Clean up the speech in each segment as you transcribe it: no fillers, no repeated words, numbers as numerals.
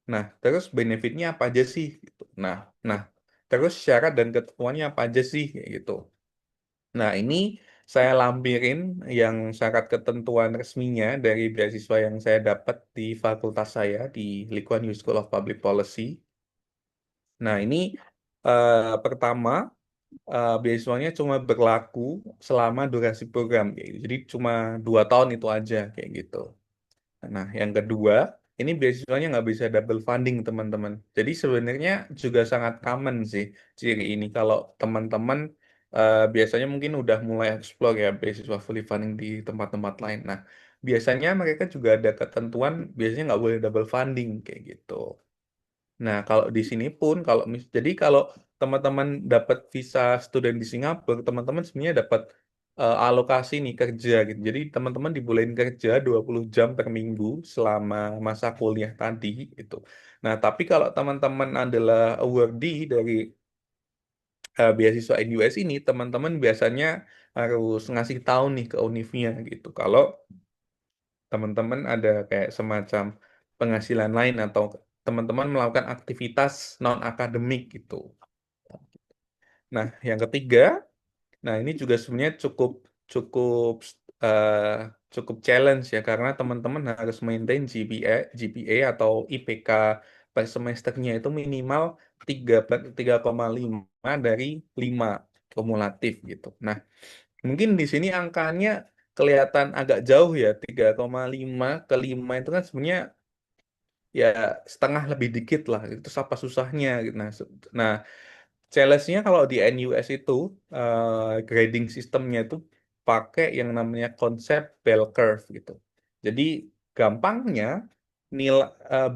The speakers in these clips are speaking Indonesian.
Nah, terus benefitnya apa aja sih? Gitu. Nah, terus syarat dan ketentuannya apa aja sih? Kayak gitu. Nah, ini saya lampirin yang syarat ketentuan resminya dari beasiswa yang saya dapat di fakultas saya di Lee Kuan Yew School of Public Policy. Nah, ini pertama beasiswanya cuma berlaku selama durasi program kayak gitu. Jadi cuma 2 tahun itu aja kayak gitu. Nah, yang kedua, ini beasiswanya nggak bisa double funding, teman-teman. Jadi sebenarnya juga sangat common sih ciri ini. Kalau teman-teman biasanya mungkin udah mulai explore ya beasiswa fully funding di tempat-tempat lain. Nah, biasanya mereka juga ada ketentuan, biasanya nggak boleh double funding kayak gitu. Nah, kalau di sini pun, jadi kalau teman-teman dapat visa student di Singapura, teman-teman sebenarnya dapat alokasi nih kerja gitu. Jadi teman-teman dibolehin kerja 20 jam per minggu selama masa kuliah tadi gitu. Nah, tapi kalau teman-teman adalah awardee dari beasiswa NUS ini, teman-teman biasanya harus ngasih tahu nih ke univnya gitu. Kalau teman-teman ada kayak semacam penghasilan lain atau teman-teman melakukan aktivitas non akademik gitu. Nah, yang ketiga, nah ini juga sebenarnya cukup cukup eh, cukup challenge ya karena teman-teman harus maintain GPA atau IPK per semesternya itu minimal 3,5 dari 5 kumulatif gitu. Nah, mungkin di sini angkanya kelihatan agak jauh ya, 3,5 ke 5 itu kan sebenarnya ya setengah lebih dikit lah. Itu apa susahnya gitu. Nah, challenge-nya kalau di NUS itu grading sistemnya itu pakai yang namanya konsep bell curve gitu. Jadi gampangnya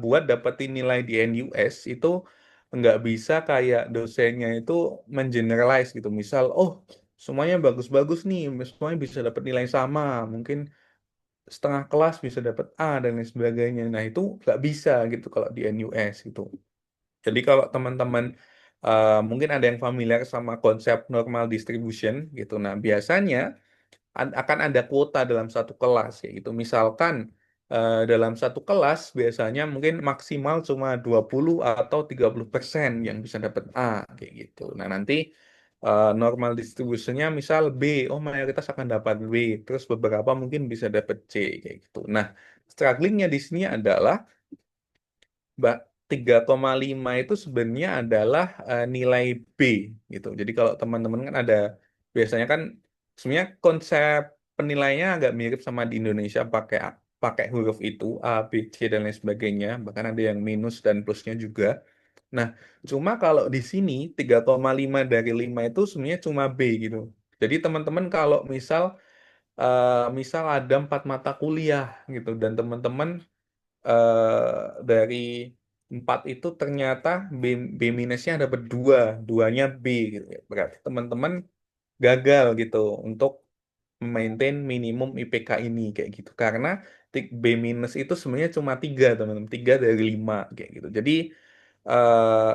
buat dapetin nilai di NUS itu nggak bisa kayak dosennya itu mengeneralize gitu. Misal, oh semuanya bagus-bagus nih, semuanya bisa dapat nilai sama, mungkin setengah kelas bisa dapat A dan lain sebagainya. Nah itu nggak bisa gitu kalau di NUS gitu. Jadi kalau teman-teman mungkin ada yang familiar sama konsep normal distribution gitu. Nah, biasanya akan ada kuota dalam satu kelas kayak gitu. Misalkan dalam satu kelas biasanya mungkin maksimal cuma 20 atau 30% yang bisa dapat A kayak gitu. Nah, nanti normal distributionnya misal B, oh mayoritas akan dapat B, terus beberapa mungkin bisa dapat C kayak gitu. Nah, strugglingnya di sini adalah Mbak, 3,5 itu sebenarnya adalah nilai B gitu. Jadi kalau teman-teman kan ada biasanya kan sebenarnya konsep penilaiannya agak mirip sama di Indonesia pakai pakai huruf itu A, B, C dan lain sebagainya. Bahkan ada yang minus dan plusnya juga. Nah, cuma kalau di sini 3,5 dari 5 itu sebenarnya cuma B gitu. Jadi teman-teman kalau misal ada 4 mata kuliah gitu dan teman-teman dari 4 itu ternyata B minusnya ada berdua, duanya B gitu ya. Berarti teman-teman gagal gitu untuk maintain minimum IPK ini kayak gitu. Karena B minus itu sebenarnya cuma 3 teman-teman, 3 dari 5 kayak gitu. Jadi eh,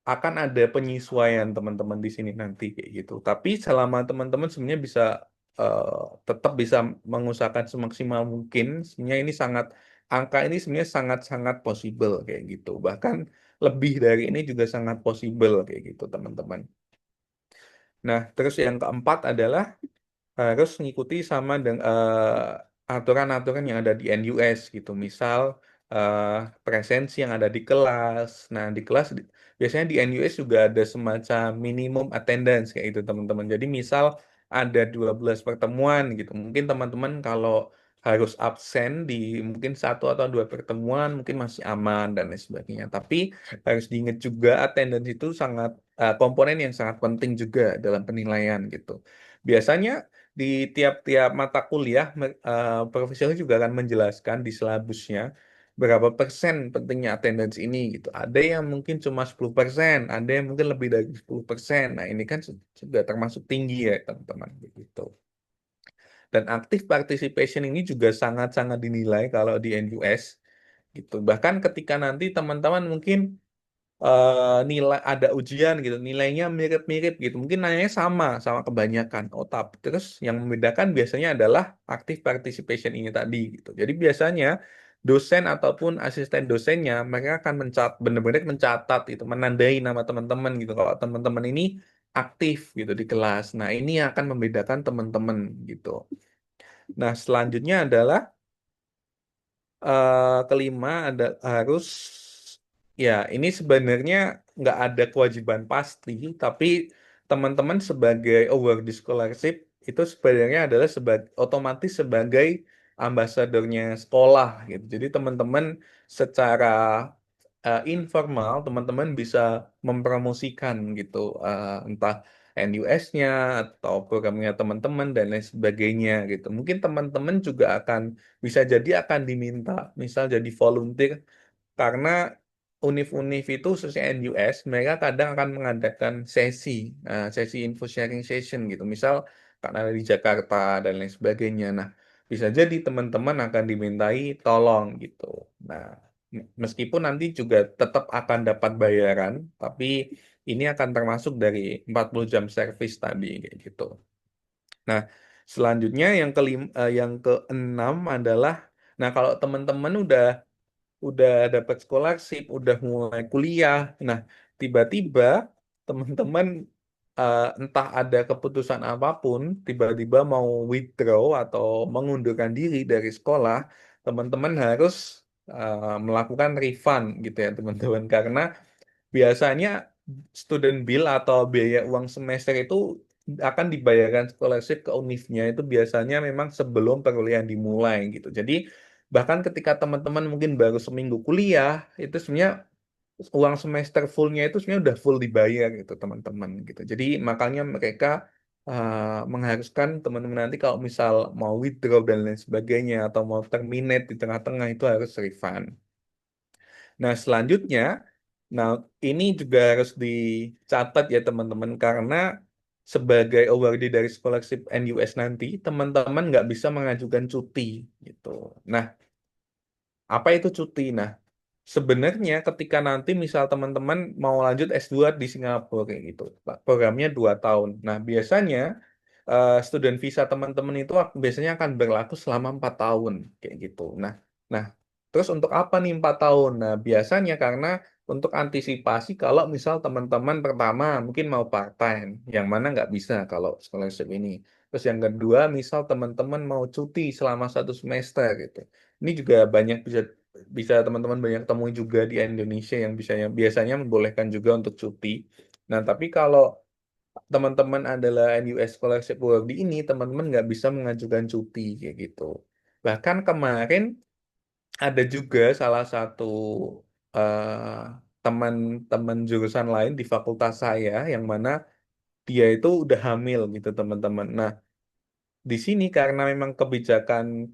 akan ada penyesuaian teman-teman di sini nanti kayak gitu. Tapi selama teman-teman sebenarnya bisa eh, tetap bisa mengusahakan semaksimal mungkin, sebenarnya ini angka ini sebenarnya sangat-sangat possible kayak gitu. Bahkan lebih dari ini juga sangat possible kayak gitu teman-teman. Nah, terus yang keempat adalah harus mengikuti sama dengan aturan-aturan yang ada di NUS gitu. Misal eh, presensi yang ada di kelas. Nah, di kelas biasanya di NUS juga ada semacam minimum attendance kayak gitu, teman-teman. Jadi misal ada 12 pertemuan gitu. Mungkin teman-teman kalau harus absen di mungkin 1 atau 2 pertemuan mungkin masih aman dan lain sebagainya. Tapi harus diingat juga attendance itu sangat komponen yang sangat penting juga dalam penilaian gitu. Biasanya di tiap-tiap mata kuliah, profesor juga akan menjelaskan di silabusnya berapa persen pentingnya attendance ini gitu. Ada yang mungkin cuma 10%, ada yang mungkin lebih dari 10%. Nah, ini kan sudah termasuk tinggi ya, teman-teman begitu. Dan active participation ini juga sangat-sangat dinilai kalau di NUS gitu. Bahkan ketika nanti teman-teman mungkin nilai ada ujian gitu, nilainya mirip-mirip gitu. Mungkin nilainya sama kebanyakan. Oh, tapi terus yang membedakan biasanya adalah active participation ini tadi gitu. Jadi biasanya dosen ataupun asisten dosennya mereka akan benar-benar mencatat itu, menandai nama teman-teman gitu. Kalau teman-teman ini aktif gitu di kelas. Nah, ini yang akan membedakan teman-teman gitu. Nah, selanjutnya adalah kelima ada harus ya ini sebenarnya nggak ada kewajiban pasti, tapi teman-teman sebagai award di scholarship itu sebenarnya adalah otomatis sebagai ambasadornya sekolah gitu. Jadi teman-teman secara informal teman-teman bisa mempromosikan gitu, entah NUS-nya atau programnya teman-teman dan lain sebagainya gitu. Mungkin teman-teman juga akan bisa jadi akan diminta misal jadi volunteer karena univ-univ itu khususnya NUS mereka kadang akan mengadakan sesi info sharing session gitu. Misal karena ada di Jakarta dan lain sebagainya. Nah, bisa jadi teman-teman akan dimintai tolong gitu. Nah, meskipun nanti juga tetap akan dapat bayaran, tapi ini akan termasuk dari 40 jam service tadi kayak gitu. Nah, selanjutnya yang keenam adalah, nah kalau teman-teman udah dapat scholarship, udah mulai kuliah, nah tiba-tiba teman-teman entah ada keputusan apapun, tiba-tiba mau withdraw atau mengundurkan diri dari sekolah, teman-teman harus melakukan refund gitu ya teman-teman, karena biasanya student bill atau biaya uang semester itu akan dibayarkan scholarship ke univnya itu biasanya memang sebelum perkuliahan dimulai gitu. Jadi bahkan ketika teman-teman mungkin baru seminggu kuliah, itu sebenarnya uang semester fullnya itu sebenarnya udah full dibayar gitu teman-teman gitu. Jadi makanya mereka mengharuskan teman-teman nanti kalau misal mau withdraw dan lain sebagainya atau mau terminate di tengah-tengah itu harus refund. Nah, selanjutnya, nah ini juga harus dicatat ya teman-teman karena sebagai awardee dari scholarship NUS nanti, teman-teman nggak bisa mengajukan cuti gitu. Nah, apa itu cuti? Nah, sebenarnya ketika nanti misal teman-teman mau lanjut S2 di Singapura kayak gitu, programnya 2 tahun. Nah, biasanya student visa teman-teman itu biasanya akan berlaku selama 4 tahun kayak gitu. Nah, terus untuk apa nih 4 tahun? Nah, biasanya karena untuk antisipasi kalau misal teman-teman pertama mungkin mau part-time, yang mana nggak bisa kalau scholarship ini. Terus yang kedua, misal teman-teman mau cuti selama 1 semester gitu. Ini juga banyak bisa bisa teman-teman banyak temui juga di Indonesia yang biasanya membolehkan juga untuk cuti. Nah, tapi kalau teman-teman adalah NUS Scholarship Award ini, teman-teman nggak bisa mengajukan cuti kayak gitu. Bahkan kemarin ada juga salah satu eh, teman-teman jurusan lain di fakultas saya yang mana dia itu udah hamil gitu teman-teman. Nah, di sini karena memang kebijakan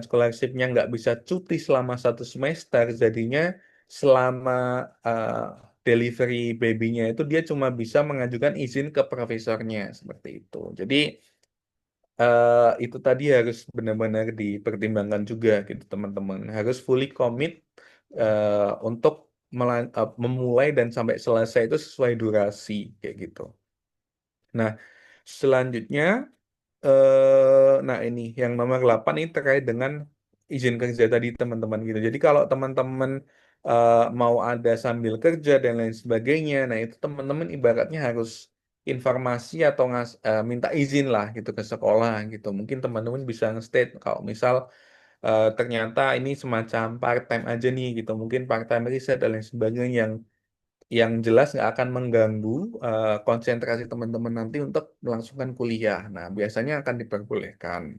scholarship-nya nggak bisa cuti selama 1 semester, jadinya selama eh, delivery baby-nya itu dia cuma bisa mengajukan izin ke profesornya seperti itu. Jadi itu tadi harus benar-benar dipertimbangkan juga gitu teman-teman. Harus fully commit untuk memulai dan sampai selesai itu sesuai durasi kayak gitu. Nah, selanjutnya nah ini yang nomor 8 ini terkait dengan izin kerja tadi teman-teman gitu. Jadi kalau teman-teman mau ada sambil kerja dan lain sebagainya, nah itu teman-teman ibaratnya harus informasi atau minta izin lah gitu ke sekolah gitu. Mungkin teman-teman bisa nge-state kalau misal ternyata ini semacam part-time aja nih gitu. Mungkin part-time riset dan lain sebagainya yang jelas nggak akan mengganggu konsentrasi teman-teman nanti untuk melangsungkan kuliah. Nah, biasanya akan diperbolehkan.